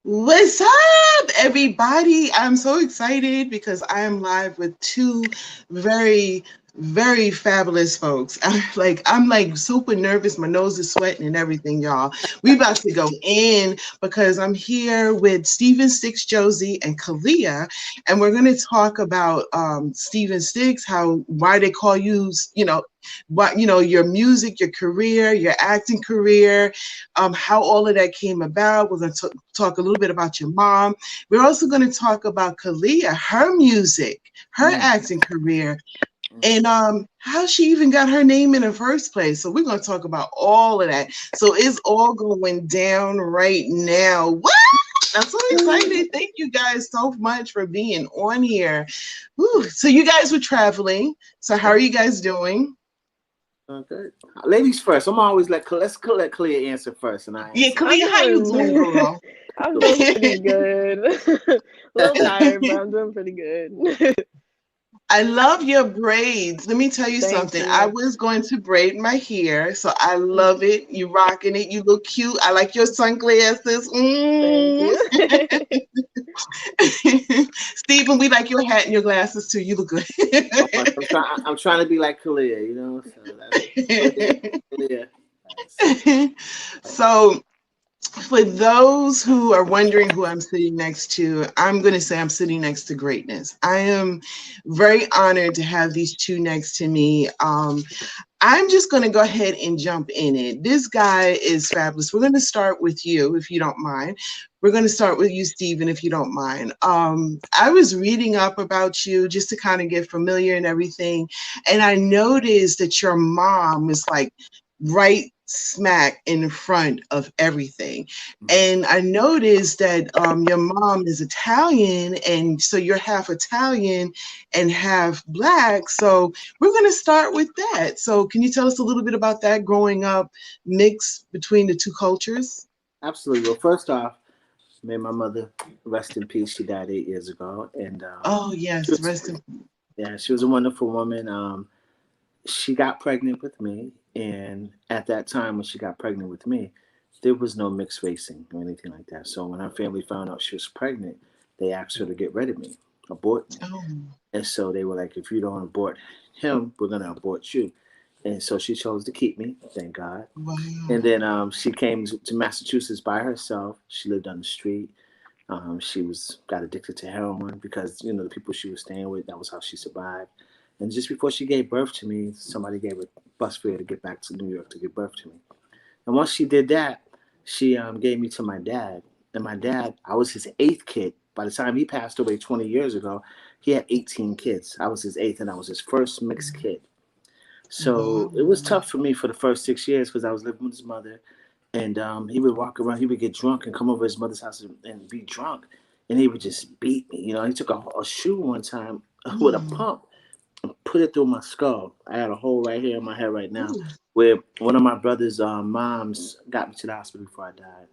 What's up, everybody? I'm so excited because I am live with two very, very fabulous folks. I'm like super nervous. My nose is sweating and everything, y'all. We about to go in because I'm here with Stephen Stix Josey and Kaliyah, and we're going to talk about Stephen Stix, why they call you, your music, your career, your acting career, how all of that came about. We're going to talk a little bit about your mom. We're also going to talk about Kaliyah, her music, her acting career, and how she even got her name in the first place. So we're going to talk about all of that. So it's all going down right now. What? I'm so excited. Thank you guys so much for being on here. Whew. So you guys were traveling. So how are you guys doing? Okay. Ladies first. I'm always let's let Kaliyah answer first, and I answer. Yeah, Kaliyah, how you doing, girl? I'm doing pretty good. A little tired, but I'm doing pretty good. I love your braids. Let me tell you Thank something. you. I was going to braid my hair, so I love it. You rocking it. You look cute. I like your sunglasses. Thank you. Stephen, we like your hat and your glasses too. You look good. I'm trying to be like Kaliyah, you know. So Kaliyah. So for those who are wondering who I'm sitting next to, I'm going to say I'm sitting next to greatness. I am very honored to have these two next to me. I'm just going to go ahead and jump in it. This guy is fabulous. We're going to start with you, if you don't mind. We're going to start with you, Stephen, if you don't mind. I was reading up about you just to kind of get familiar and everything. And I noticed that your mom was like right smack in front of everything. And I noticed that your mom is Italian, and so you're half Italian and half Black. So we're going to start with that. So can you tell us a little bit about that growing up mix between the two cultures? Absolutely. Well, first off, may my mother rest in peace. She died 8 years ago, and Oh yes, rest in yeah, she was a wonderful woman. She got pregnant with me, and at that time when she got pregnant with me, there was no mixed racing or anything like that. So when her family found out she was pregnant, they asked her to get rid of me, abort me. Oh, And so they were like, if you don't abort him, we're gonna abort you. And so she chose to keep me, thank God. wow. And then she came to Massachusetts by herself. She lived on the street. She got addicted to heroin because the people she was staying with. That was how she survived. And just before she gave birth to me, somebody gave a bus fare to get back to New York to give birth to me. And once she did that, she gave me to my dad. And my dad, I was his eighth kid. By the time he passed away 20 years ago, he had 18 kids. I was his eighth, and I was his first mixed kid. So Wow. it was tough for me for the first 6 years because I was living with his mother. And he would walk around, he would get drunk and come over his mother's house and be drunk. And he would just beat me. He took a shoe one time with a pump and put it through my skull. I had a hole right here in my head right now where one of my brother's moms got me to the hospital before I died.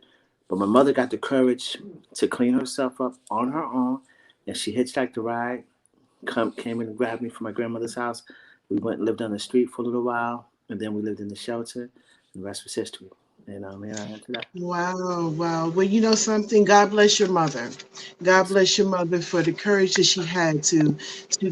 But my mother got the courage to clean herself up on her own, and she hitchhiked a ride, came in and grabbed me from my grandmother's house. We went and lived on the street for a little while, and then we lived in the shelter, and the rest was history. And here I am today. Wow, wow. Well, you know something? God bless your mother. God bless your mother for the courage that she had to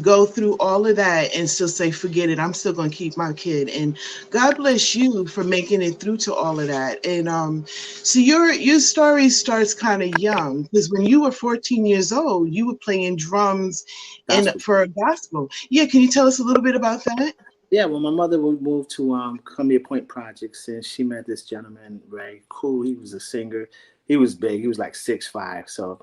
go through all of that and still say, forget it. I'm still gonna keep my kid. And God bless you for making it through to all of that. And so your story starts kind of young because when you were 14 years old, you were playing drums for a gospel. Yeah, can you tell us a little bit about that? Yeah, well, my mother moved to Columbia Point Projects, and she met this gentleman, Ray. Cool, he was a singer. He was big. He was like 6'5", so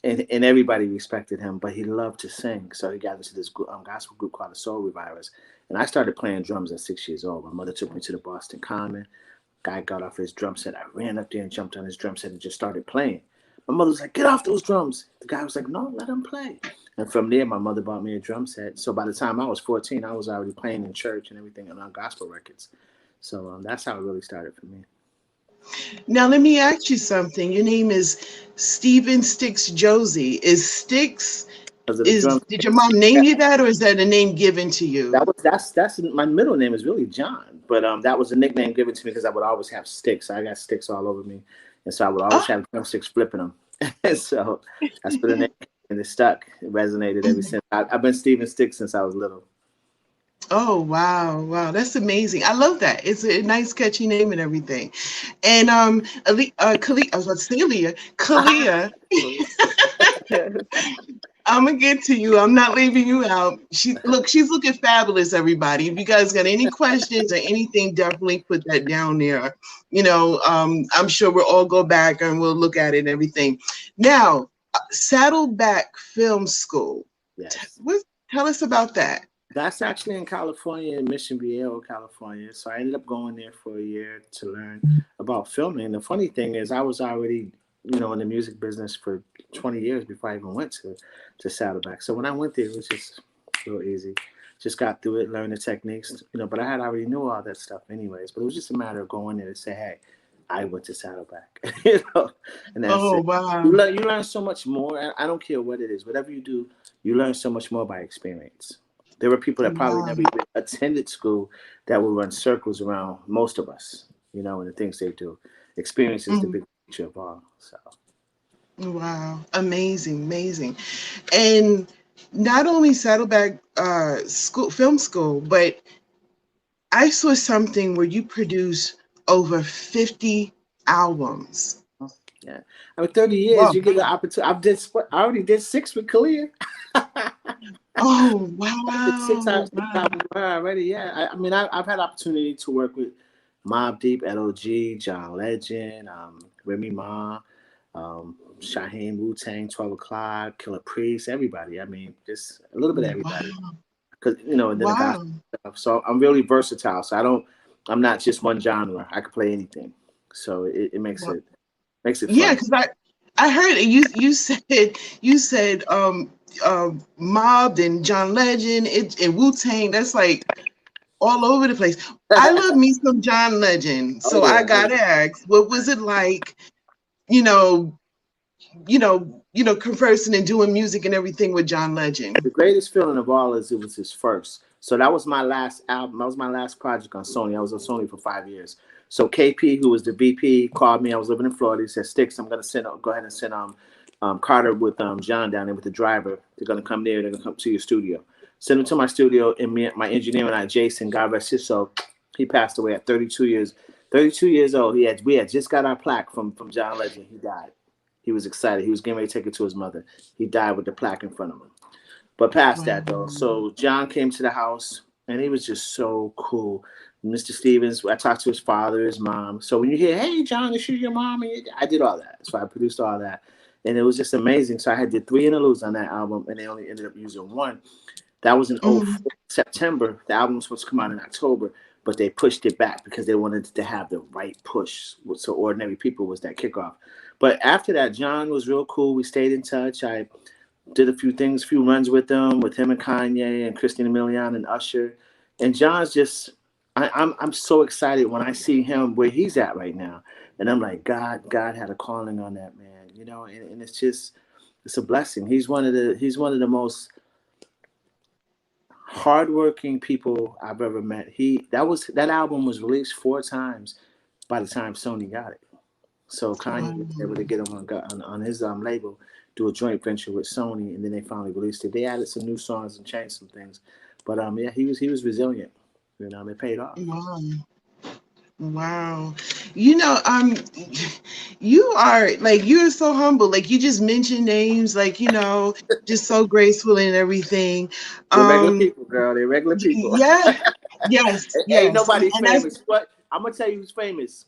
and everybody respected him. But he loved to sing, so he got into this gospel group called the Soul Revivers. And I started playing drums at 6 years old. My mother took me to the Boston Common. Guy got off his drum set. I ran up there and jumped on his drum set and just started playing. My mother was like, "Get off those drums." The guy was like, "No, let him play." And from there, my mother bought me a drum set. So by the time I was 14, I was already playing in church and everything and on gospel records. So that's how it really started for me. Now let me ask you something. Your name is Stephen Stix Josey. Is Stix did your mom name you that, or is that a name given to you? That's my middle name is really John, but that was a nickname given to me because I would always have sticks. I got sticks all over me, and so I would always have drumsticks flipping them. And so that's where the name came, and it stuck. It resonated ever since. I've been Stephen Stix since I was little. Oh wow, wow, that's amazing. I love that. It's a nice catchy name and everything. And Kaliyah, I was about to say Aaliyah. Kaliyah, I'm gonna get to you. I'm not leaving you out. She's looking fabulous, everybody. If you guys got any questions or anything, definitely put that down there. I'm sure we'll all go back and we'll look at it and everything. Now, Saddleback Film School. Yes. Tell us about that. That's actually in California, in Mission Viejo, California. So I ended up going there for a year to learn about filming. The funny thing is I was already, in the music business for 20 years before I even went to Saddleback. So when I went there, it was just real easy. Just got through it, learned the techniques, but I had already knew all that stuff anyways. But it was just a matter of going there to say, hey, I went to Saddleback, and that's it. Wow. You learn so much more. I don't care what it is. Whatever you do, you learn so much more by experience. There were people that probably never even attended school that will run circles around most of us, and the things they do. Experience is the big picture of all. So. Wow, amazing. And not only Saddleback film school, but I saw something where you produce over 50 albums. Yeah, 30 years. Wow. You get the opportunity. I already did 6 with Kaliyah. Oh wow! 6 albums already. Yeah, I've had opportunity to work with Mobb Deep, LOG, John Legend, Remy Ma, Shaheem, Wu-Tang, 12 O'Clock, Killer Priest, everybody. Just a little bit of everybody. Because and then stuff. So I'm really versatile. So I'm not just one genre. I can play anything. So it makes it fun. Yeah, because I heard it. You said Mobb and John Legend and Wu-Tang. That's like all over the place. I love me some John Legend. So I gotta ask, what was it like, conversing and doing music and everything with John Legend? The greatest feeling of all is it was his first. So that was my last album. That was my last project on Sony. I was on Sony for 5 years. So KP, who was the VP, called me. I was living in Florida. He said, Stix, I'm going to go ahead and send Carter with John down there with the driver. They're going to come there. They're going to come to your studio. Send him to my studio. And my engineer and I, Jason, God rest his soul, he passed away at 32 years. 32 years old. We had just got our plaque from John Legend. He died. He was excited. He was getting ready to take it to his mother. He died with the plaque in front of him. But past that, though. So John came to the house, and he was just so cool. Mr. Stevens, I talked to his father, his mom. So when you hear, hey, John, is she your mom? I did all that. So I produced all that. And it was just amazing. So I did 3 interludes on that album, and they only ended up using 1. That was in September. The album was supposed to come out in October, but they pushed it back because they wanted to have the right push. So Ordinary People was that kickoff. But after that, John was real cool. We stayed in touch. I did a few runs with him and Kanye and Christina Milian and Usher. And John's just, I'm so excited when I see him where he's at right now. And I'm like, God had a calling on that man, and it's a blessing. He's one of the most hardworking people I've ever met. That album was released 4 times by the time Sony got it. So Kanye was able to get him on his label, do a joint venture with Sony, and then they finally released it. They added some new songs and changed some things, but he was resilient. It paid off. Wow. You are you're so humble. You just mention names, just so graceful and everything. They're regular people, girl. They're regular people. Yeah. Yes. Ain't nobody famous. But I'm gonna tell you who's famous.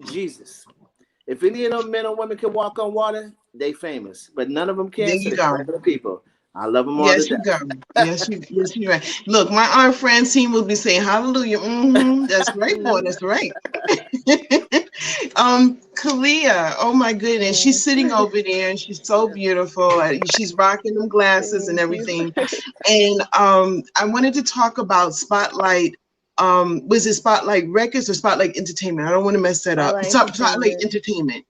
Jesus. If any of them men or women can walk on water, they famous. But none of them can. There you go. Regular people. I love them all. Yes, you go. Yes, you're right. Look, my Aunt Francine will be saying hallelujah. That's right, boy. That's right. Kaliyah, oh my goodness, she's sitting over there and she's so beautiful. She's rocking them glasses and everything. And I wanted to talk about Spotlight. Was it Spotlight Records or Spotlight Entertainment? I don't want to mess that up. Spotlight Entertainment.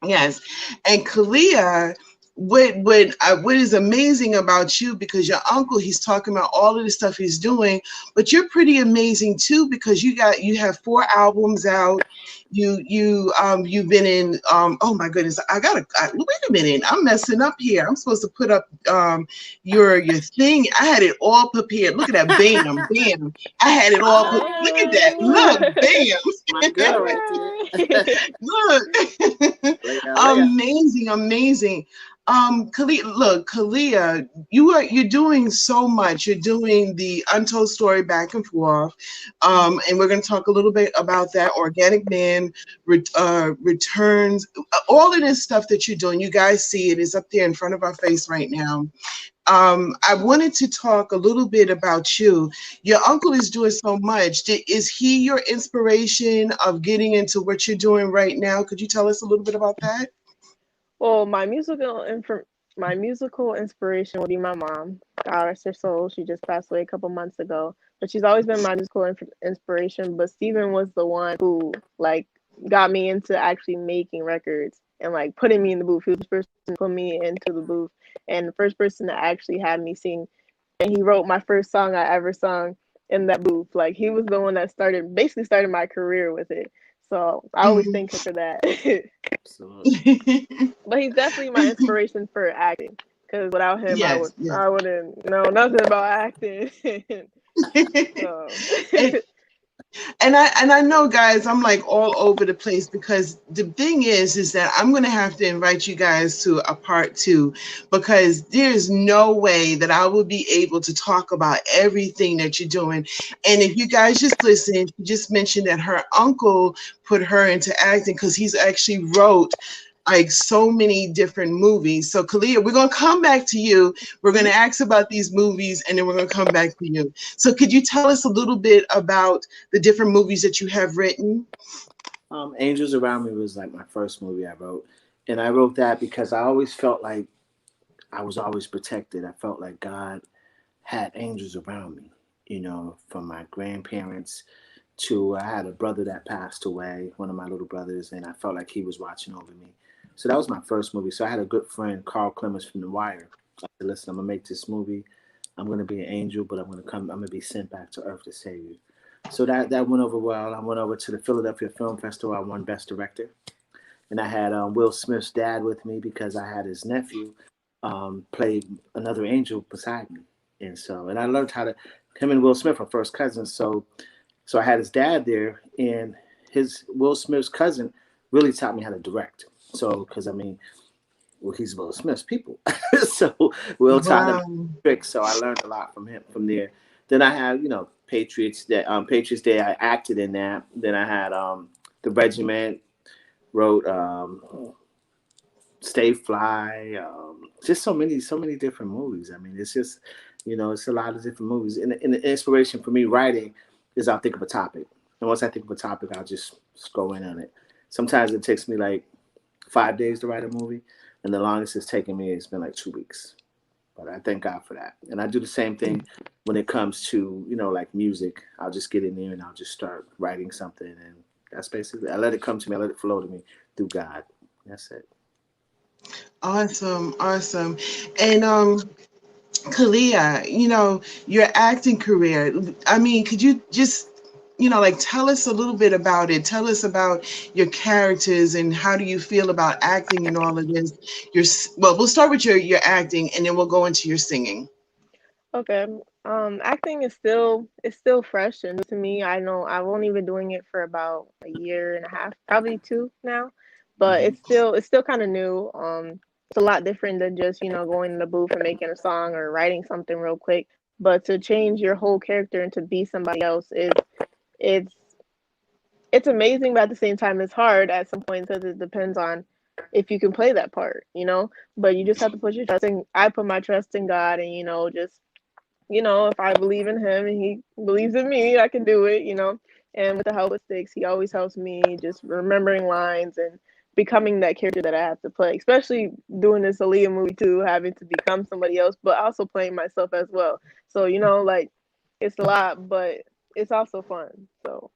Yes. And Kaliyah, what is amazing about you, because your uncle, he's talking about all of the stuff he's doing, but you're pretty amazing too, because you have 4 albums out. you've been in oh my goodness, wait a minute, I'm messing up here. I'm supposed to put up your thing. I had it all prepared. Look at that, bam, bam. I had it all put. Look at that. Look, My girl right there. bam. Look. Leah. Amazing, amazing. Kaliyah, look, Kaliyah, you're doing so much. You're doing the Untold Story Back and Forth, and we're going to talk a little bit about that. Organic Man returns, all of this stuff that you're doing. You guys see it is up there in front of our face right now. I wanted to talk a little bit about you. Your uncle is doing so much. Is he your inspiration of getting into what you're doing right now? Could you tell us a little bit about that? Well, my musical inspiration would be my mom. God rest her soul. She just passed away a couple months ago, but she's always been my musical inspiration. But Stephen was the one who like got me into actually making records and like putting me in the booth. He was the first person to put me into the booth and the first person to actually have me sing. And he wrote my first song I ever sung in that booth. Like he was the one that basically started my career with it. So I always thank him for that. Absolutely. But he's definitely my inspiration for acting. Because without him, Yes, yes. I wouldn't know nothing about acting. So And I know, guys, I'm like all over the place because the thing is that I'm gonna have to invite you guys to a part two because there's no way that I will be able to talk about everything that you're doing. And if you guys just listen, she just mentioned that her uncle put her into acting because he's actually wrote like so many different movies. So Kaliyah, we're gonna come back to you. We're gonna ask about these movies and then we're gonna come back to you. So could you tell us a little bit about the different movies that you have written? Angels Around Me was like my first movie I wrote. And I wrote that because I always felt like I was always protected. I felt like God had angels around me, from my grandparents to I had a brother that passed away, one of my little brothers, and I felt like he was watching over me. So that was my first movie. So I had a good friend, Carl Clemens from The Wire. I said, listen, I'm gonna make this movie. I'm gonna be an angel, but I'm gonna be sent back to Earth to save you. So that went over well. I went over to the Philadelphia Film Festival. I won Best Director, and I had Will Smith's dad with me because I had his nephew play another angel beside me, and I learned how to. Him and Will Smith are first cousins, so I had his dad there, and his Will Smith's cousin really taught me how to direct. So, because I mean, well, he's Will Smith's people, so Will taught him Wow. tricks. So I learned a lot from him from there. Then I had, Patriots Day. I acted in that. Then I had the Regiment. Wrote Stay Fly. Just so many different movies. I mean, it's just, it's a lot of different movies. And the inspiration for me writing is I'll think of a topic. And once I think of a topic, I'll just go in on it. Sometimes it takes me like 5 days to write a movie. And the longest it's taken me has been like 2 weeks. But I thank God for that. And I do the same thing when it comes to, like music. I'll just get in there and I'll just start writing something. And that's basically, I let it come to me. I let it flow to me through God. That's it. Awesome, awesome. And Kaliyah, your acting career. I mean, could you just, like tell us a little bit about it? Tell us about your characters and how do you feel about acting and all of this? Well, we'll start with your acting and then we'll go into your singing. okay. Acting is still fresh and new to me. I know I've only been doing it for about a year and a half, probably two now, but Mm-hmm. it's still kind of new. It's a lot different than just going in the booth and making a song or writing something real quick. But to change your whole character and to be somebody else it's it's amazing, but at the same time, it's hard at some point because it depends on if you can play that part. But you just have to put your trust in. I put my trust in God, and just if I believe in Him and He believes in me, I can do it. And with the help of Stix, He always helps me just remembering lines and becoming that character that I have to play. Especially doing this Aaliyah movie too, having to become somebody else, but also playing myself as well. So like it's a lot, but it's also fun. So.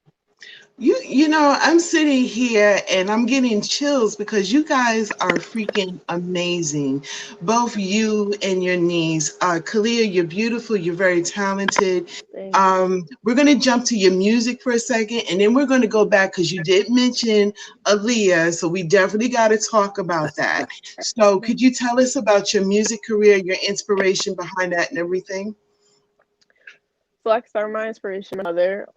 You know, I'm sitting here and I'm getting chills because you guys are freaking amazing. Both you and your niece. Kaliyah, you're beautiful, you're very talented. Thank you. We're gonna jump to your music for a second and then we're gonna go back because you did mention Aaliyah, so we definitely gotta talk about that. So could you tell us about your music career, your inspiration behind that and everything? So I can start my inspiration. My mother.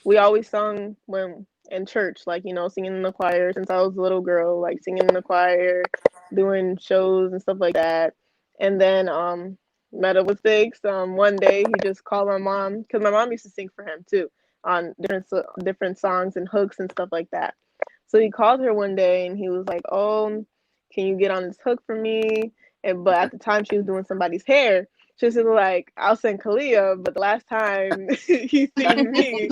We always sung when in church, like singing in the choir since I was a little girl, like singing in the choir, doing shows and stuff like that. And then met up with Stix. One day he just called my mom because my mom used to sing for him too on different songs and hooks and stuff like that. So he called her one day and he was like, "Oh, can you get on this hook for me?" And but at the time she was doing somebody's hair. She was like, "I'll sing Kaliyah," but the last time he seen me,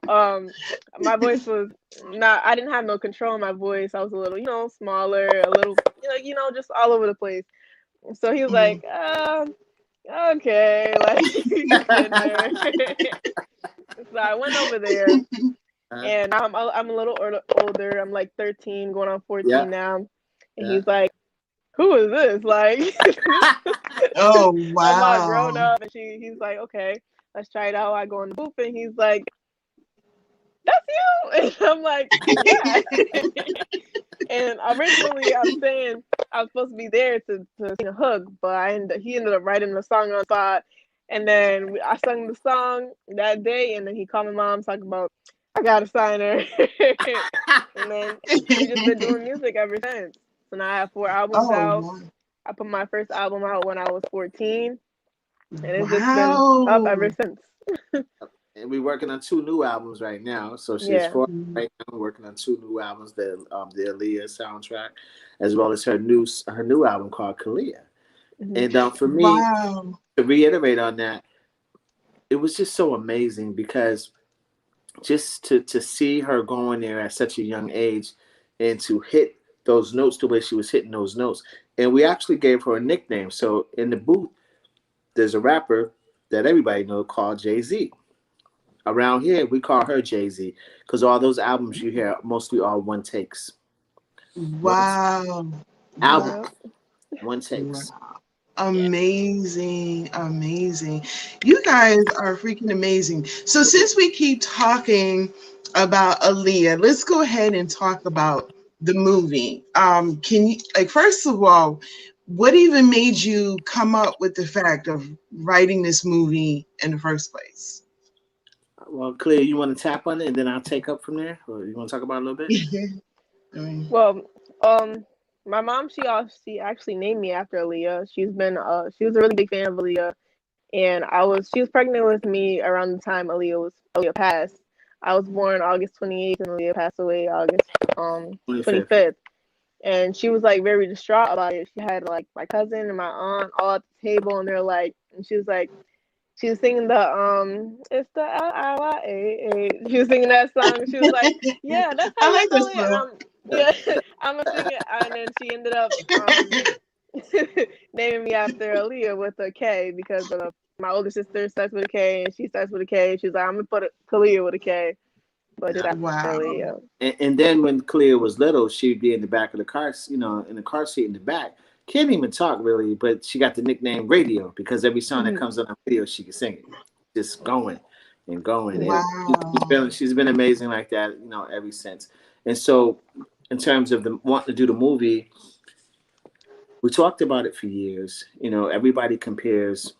um, my voice was not. I didn't have no control in my voice. I was a little, smaller, a little, just all over the place. So he was like, "Okay, like you get there." So I went over there, and I'm a little older. I'm like 13, going on Yeah, 14 now. And yeah. he's like, "Who is this?" Like, Oh I'm all grown wow. up, and he's like, "Okay, let's try it out." I go in the booth, and he's like, "That's you," and I'm like, "Yeah." And originally, I'm saying I was supposed to be there to sing a hook, but he ended up writing the song on spot. And then I sung the song that day, and then he called my mom talking about I gotta sign her, and then we just been doing music ever since. So now I have 4 albums Oh out. wow. I put my first album out when I was 14, and it's just been up Wow. ever since. And we're working on two new albums right now. So she's Yeah. four right now. We're working on two new albums, the Aaliyah soundtrack, as well as her new album called Kaliyah. Hmm. And for me, Wow. to reiterate on that, it was just so amazing because just to see her going there at such a young age and to hit those notes the way she was hitting those notes. And we actually gave her a nickname. So in the booth, there's a rapper that everybody knows called Jay-Z. Around here, we call her Jay-Z because all those albums you hear mostly are one takes. One Wow. album, Wow. Yeah. one Wow. takes. Yeah. Amazing. Amazing. You guys are freaking amazing. So since we keep talking about Aaliyah, let's go ahead and talk about the movie. Can you like first of all, what even made you come up with the fact of writing this movie in the first place? Well, Clear, you want to tap on it and then I'll take up from there? Or you want to talk about it a little bit? I mean, Well, my mom, she actually named me after Aaliyah. She was a really big fan of Aaliyah, and she was pregnant with me around the time Aaliyah passed. I was born August 28th, and Aaliyah passed away August 25th. 25th. And she was like very distraught about it. She had like my cousin and my aunt all at the table, and they're like, and she was singing the it's the L-I-Y-A. She was singing that song. She was like, "Yeah, that's how I you like this spell it." And song. yeah, I'm gonna sing it. And then she ended up naming me after Aaliyah with a K because my older sister starts with a K and she starts with a K. She's like, "I'm gonna put Kaliyah with a K," but Yeah. just after Wow. Aaliyah. And then when Cleo was little, she'd be in the back of the car, in the car seat in the back. Can't even talk really, but she got the nickname Radio because every song that Mhm. comes on the radio, she can sing it. Just going and going. And Wow. she's been amazing like that, ever since. And so, in terms of the wanting to do the movie, we talked about it for years. Everybody compares,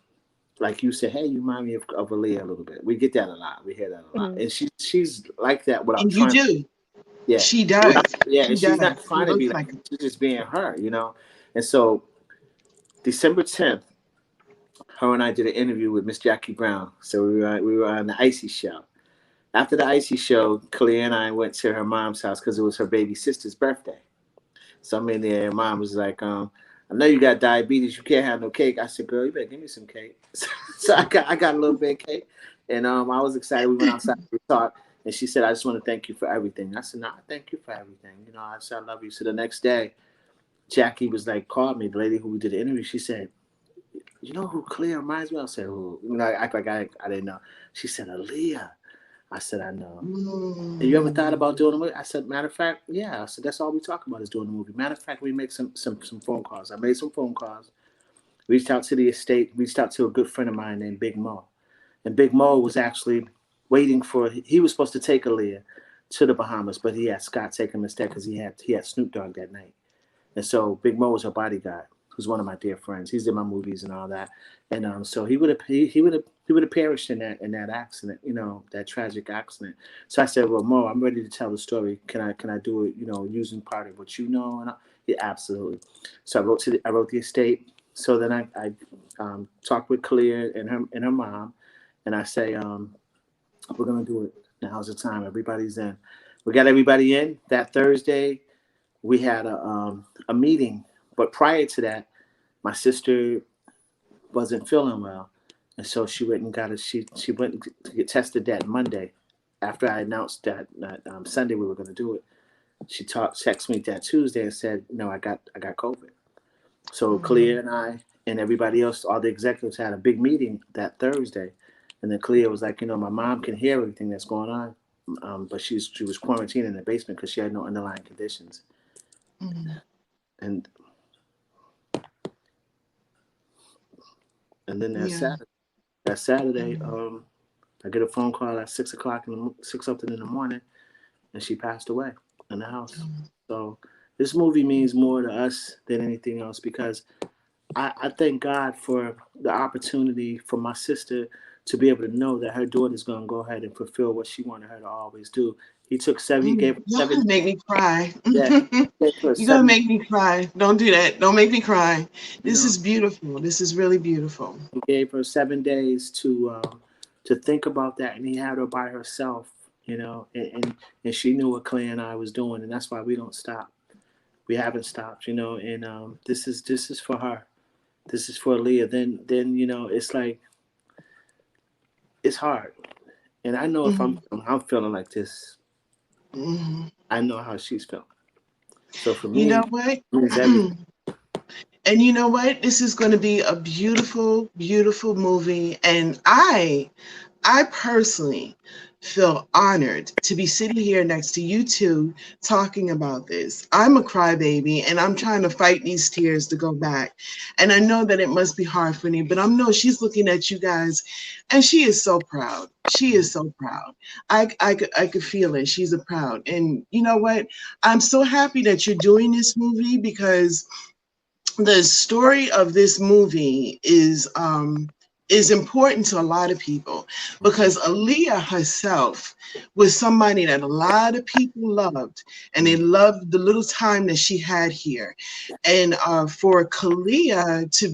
like you said, hey, you remind me of Aaliyah a little bit. We get that a lot. We hear that a lot. Mhm. And she's like that without And you trying. do. Yeah. She does. Yeah, She and she's does. not She trying to be looks like like that. She's just being her. And so December 10th, her and I did an interview with Miss Jackie Brown. So we were on the Icy show. After the Icy show, Kaliyah and I went to her mom's house because it was her baby sister's birthday. So I'm in there, and mom was like, I know you got diabetes, you can't have no cake. I said, girl, you better give me some cake. So I got a little bit of cake. And I was excited. We went outside, we talked, and she said, I just want to thank you for everything. I said, no, thank you for everything. I said, I love you. So the next day, Jackie was like, called me, the lady who we did the interview. She said, you know who Kaliyah reminds me of? I said, who? I act like I didn't know. She said, Aaliyah. I said, I know. Mm. Have you ever thought about doing a movie? I said, matter of fact, yeah. I said, that's all we talk about is doing a movie. Matter of fact, we make some phone calls. I made some phone calls, reached out to the estate, reached out to a good friend of mine named Big Mo. And Big Mo was actually waiting for, he was supposed to take Aaliyah to the Bahamas, but he had Scott take him instead because he had Snoop Dogg that night. And so Big Mo was her bodyguard, who's one of my dear friends. He's in my movies and all that. And so he would have perished in that accident, you know, that tragic accident. So I said, well, Mo, I'm ready to tell the story. Can I do it, you know, using part of what you know? And yeah, absolutely. So I wrote the estate. So then I talked with Kaliyah and her mom, and I say, we're gonna do it. Now's the time. Everybody's in. We got everybody in. That Thursday, we had a meeting. But prior to that, my sister wasn't feeling well, and so she went and got she went to get tested that Monday. After I announced that Sunday we were going to do it, she texted me that Tuesday and said, "No, I got COVID." So Kaliyah and I and everybody else, all the executives, had a big meeting that Thursday, and then Kaliyah was like, "You know, my mom can hear everything that's going on, but she was quarantined in the basement because she had no underlying conditions." And then that Saturday, I get a phone call at 6 something in the morning, and she passed away in the house. So this movie means more to us than anything else because I thank God for the opportunity for my sister to be able to know that her daughter's going to go ahead and fulfill what she wanted her to always do. He gave her You're 7 gonna make me cry. Yeah, You're gonna make me cry. Don't do that. Don't make me cry. you This know, is beautiful. This is really beautiful. he gave her 7 days to think about that, and he had her by herself, you know, and she knew what Clay and I was doing, and that's why we don't stop. We haven't stopped, you know, and this is for her. This is for Aaliyah. Then you know, it's like it's hard, and I know if I'm feeling like this, I know how she's feeling. So for You me, know it what? means everything. And you know what? This is going to be a beautiful, beautiful movie. And I personally feel honored to be sitting here next to you two talking about this. I'm a crybaby and I'm trying to fight these tears to go back. And I know that it must be hard for me, but I know she's looking at you guys and she is so proud. She is so proud. I could feel it. She's a proud. And you know what? I'm so happy that you're doing this movie because the story of this movie is important to a lot of people because Aaliyah herself was somebody that a lot of people loved, and they loved the little time that she had here. And for Kaliyah to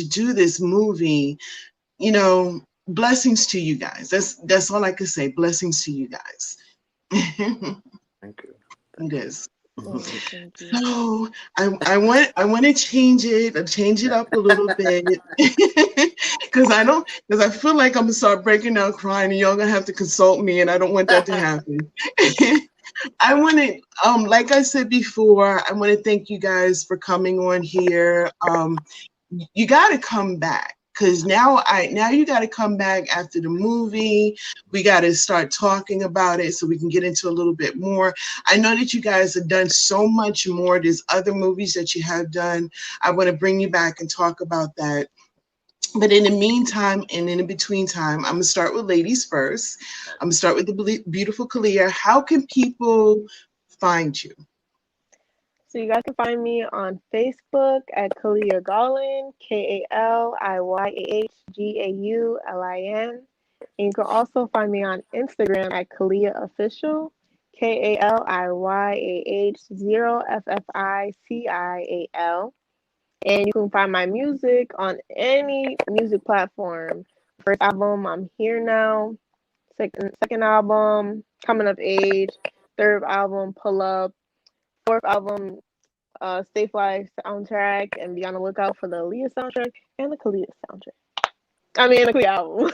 do this movie, you know, blessings to you guys. That's all I can say. Blessings to you guys. Thank you. It is. Thank you. So I want to change it up a little bit because I feel like I'm gonna start breaking out crying and y'all gonna have to consult me, and I don't want that to happen. I want to like I said before, I want to thank you guys for coming on here. You got to come back. Because now you got to come back after the movie. We got to start talking about it so we can get into a little bit more. I know that you guys have done so much more. There's other movies that you have done. I want to bring you back and talk about that. But in the meantime and in the between time, I'm going to start with ladies first. I'm going to start with the beautiful Kaliyah. How can people find you? So you guys can find me on Facebook at Kaliyah Gaulin, KaliyahGaulin. And you can also find me on Instagram at Kaliyah Official, KaliyahFFICIAL. And you can find my music on any music platform. First album, I'm Here Now. Second album, Coming of Age. Third album, Pull Up. Fourth album, Stay Fly soundtrack, and be on the lookout for the Aaliyah soundtrack and the Kaliyah soundtrack. I mean, the Kaliyah album.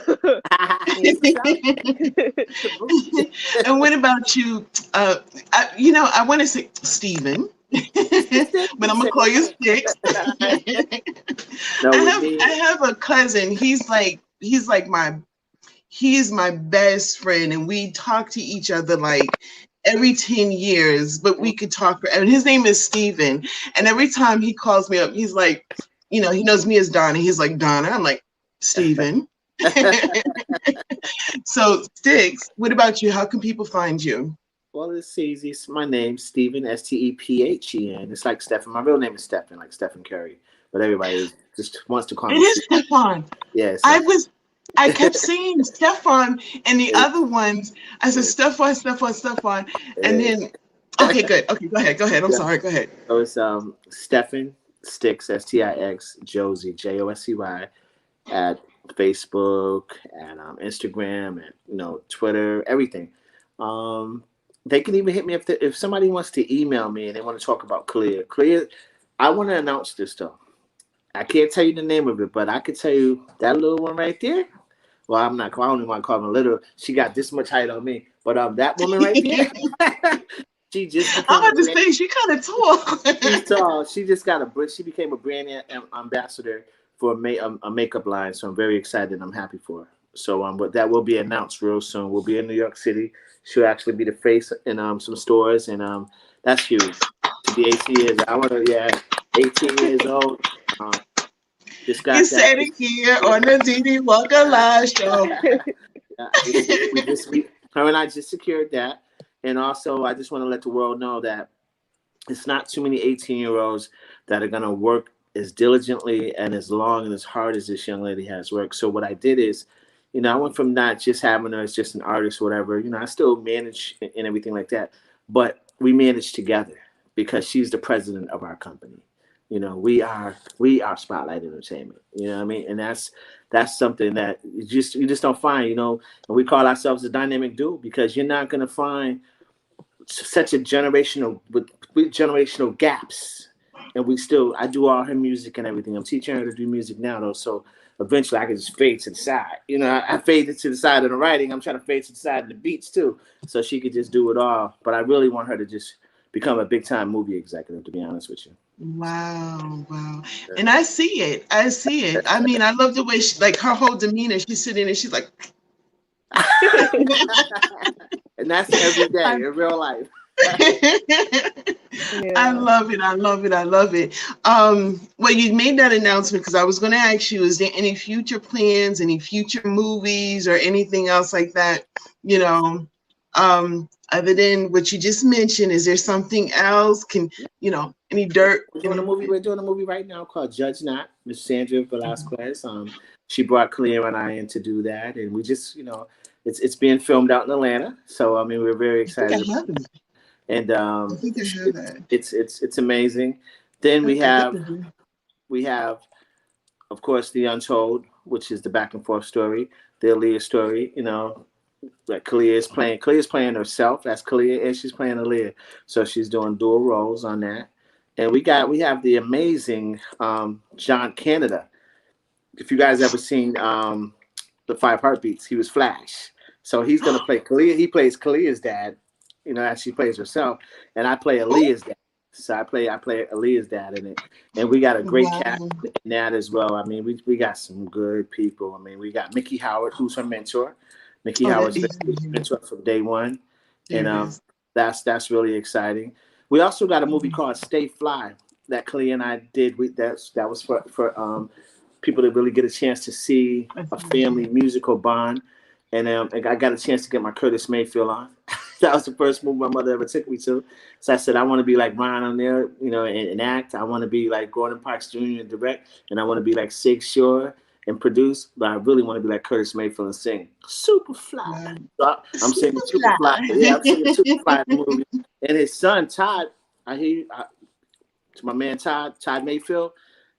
And what about you? I want to say Stephen, but I'm gonna call you Stix. No, I have a cousin. He's like he is my best friend, and we talk to each other like every 10 years, but we could talk. And his name is Stephen. And every time he calls me up, he's like, you know, he knows me as Donna. He's like, Donna. I'm like, Stephen. So, Stix, what about you? How can people find you? Well, it's easy. It's my name, Stephen, Stephen. It's like Stephen. My real name is Stephen, like Stephen Curry. But everybody just wants to call It me is Stephen. Stefan. Yeah, I kept saying Stefan, and the other ones, I said Stefan. And then, okay, good. Okay, go ahead. I'm sorry. Go ahead. So it's Stephen Stix, Stix Josey, Josey, at Facebook and Instagram and, you know, Twitter, everything. They can even hit me if somebody wants to email me and they want to talk about Kaliyah. Kaliyah, I want to announce this though. I can't tell you the name of it, but I could tell you that little one right there. Well, I don't even want to call her little. She got this much height on me, but that woman right there, she just. I'm about to say she kind of tall. She's tall. She just she became a brand ambassador for a makeup line. So I'm very excited. I'm happy for her. So but that will be announced real soon. We'll be in New York City. She'll actually be the face in some stores, and that's huge. To be 18 years, 18 years old. Just got you said it here on the DDWLIve show. Her and I just secured that, and also I just want to let the world know that it's not too many 18-year-olds that are gonna work as diligently and as long and as hard as this young lady has worked. So what I did is, you know, I went from not just having her as just an artist or whatever. You know, I still manage and everything like that, but we manage together because she's the president of our company. You know, we are Spotlight Entertainment. You know what I mean? And that's something that you just don't find. You know, and we call ourselves a dynamic duo because you're not gonna find such a generational gaps. And I do all her music and everything. I'm teaching her to do music now though, so eventually I can just fade to the side. You know, I faded to the side of the writing. I'm trying to fade to the side of the beats too, so she could just do it all. But I really want her to just become a big time movie executive, to be honest with you. Wow. And I see it. I mean, I love the way she, like her whole demeanor. She's sitting there, she's like, and that's every day in real life. I love it. Well, you made that announcement because I was going to ask you, is there any future plans, any future movies or anything else like that, you know, other than what you just mentioned? Is there something else? Any dirt? We're doing a movie right now called Judge Not, Miss Sandra Velasquez. She brought Kaliyah and I in to do that, and we just, you know, it's being filmed out in Atlanta. So I mean, we're very excited. And it's amazing. Then we have, of course, the Untold, which is the back and forth story, the Aaliyah story. You know, that Kaliyah is playing. Kaliyah's playing herself. That's Kaliyah, and she's playing Aaliyah. So she's doing dual roles on that. And we have the amazing John Canada. If you guys ever seen the 5 Heartbeats, he was Flash. So he's gonna play Kaliyah. He plays Kaliyah's dad, you know, as she plays herself, and I play Aaliyah's dad. So I play Aaliyah's dad in it, and we got a great cast in that as well. I mean, we got some good people. I mean, we got Mickey Howard, who's her mentor. Mickey Howard's mentor from day one, and that's really exciting. We also got a movie called Stay Fly that Kaliyah and I did. That was for people to really get a chance to see a family musical bond. And I got a chance to get my Curtis Mayfield on. That was the first movie my mother ever took me to. So I said, I want to be like Ryan on there, you know, and act. I want to be like Gordon Parks Jr. and direct. And I want to be like Sig Shore and produce. But I really want to be like Curtis Mayfield and sing Super Fly. So I'm singing Super Fly. Yeah, I'm singing Super Fly in the movie. And his son, Todd, I hear you, to my man Todd Mayfield,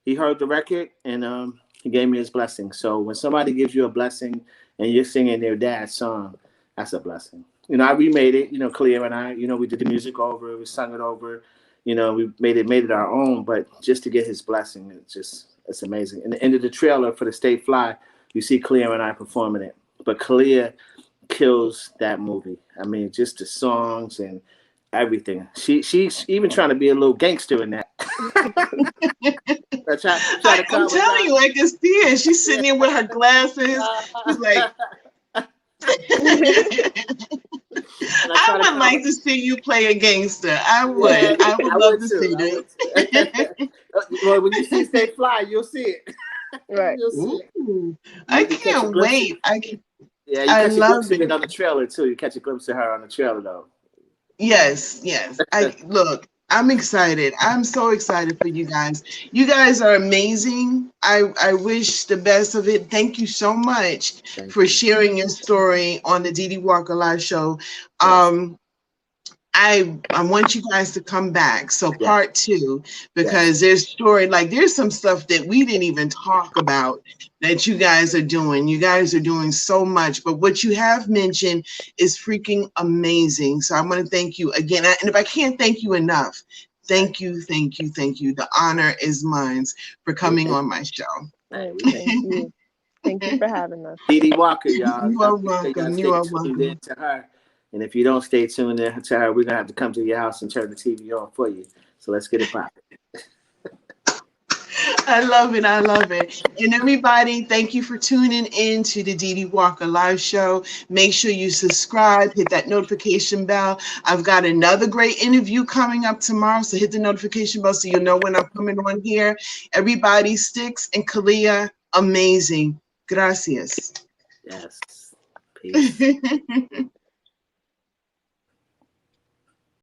he heard the record and he gave me his blessing. So when somebody gives you a blessing and you're singing their dad's song, that's a blessing. You know, I remade it, you know, Kaliyah and I, you know, we did the music over, we sung it over, you know, we made it our own, but just to get his blessing, it's amazing. In the end of the trailer for the Stay Fly, you see Kaliyah and I performing it. But Kaliyah kills that movie. I mean, just the songs and everything. She's even trying to be a little gangster in that. I'm telling you, I can see it. She's sitting there with her glasses. She's like, I would like to see you play a gangster. I would. Yeah, I would love to see that. Well, when you see Stay Fly, you'll see it. Right. You'll see it. Ooh, I can't wait. Yeah, you I catch a glimpse love of it. it on the trailer too. You catch a glimpse of her on the trailer though. Yes, yes. Look, I'm excited. I'm so excited for you guys. You guys are amazing. I wish the best of it. Thank you so much for sharing your story on the Dee Dee Walker Live show. Yes. I want you guys to come back. So part 2, because Yes. there's some stuff that we didn't even talk about that you guys are doing. You guys are doing so much, but what you have mentioned is freaking amazing. So I want to thank you again. And if I can't thank you enough, thank you, thank you, thank you. The honor is mine for coming on my show. Thank you. Thank you for having us. Dee Dee Walker, y'all. You are welcome. You are welcome. Tuned in to her. And if you don't stay tuned in to her, we're going to have to come to your house and turn the TV on for you. So let's get it popping. I love it. I love it. And everybody, thank you for tuning in to the Dee Dee Walker Live show. Make sure you subscribe, hit that notification bell. I've got another great interview coming up tomorrow, so hit the notification bell so you'll know when I'm coming on here. Everybody, Stix and Kaliyah, amazing. Gracias. Yes. Peace.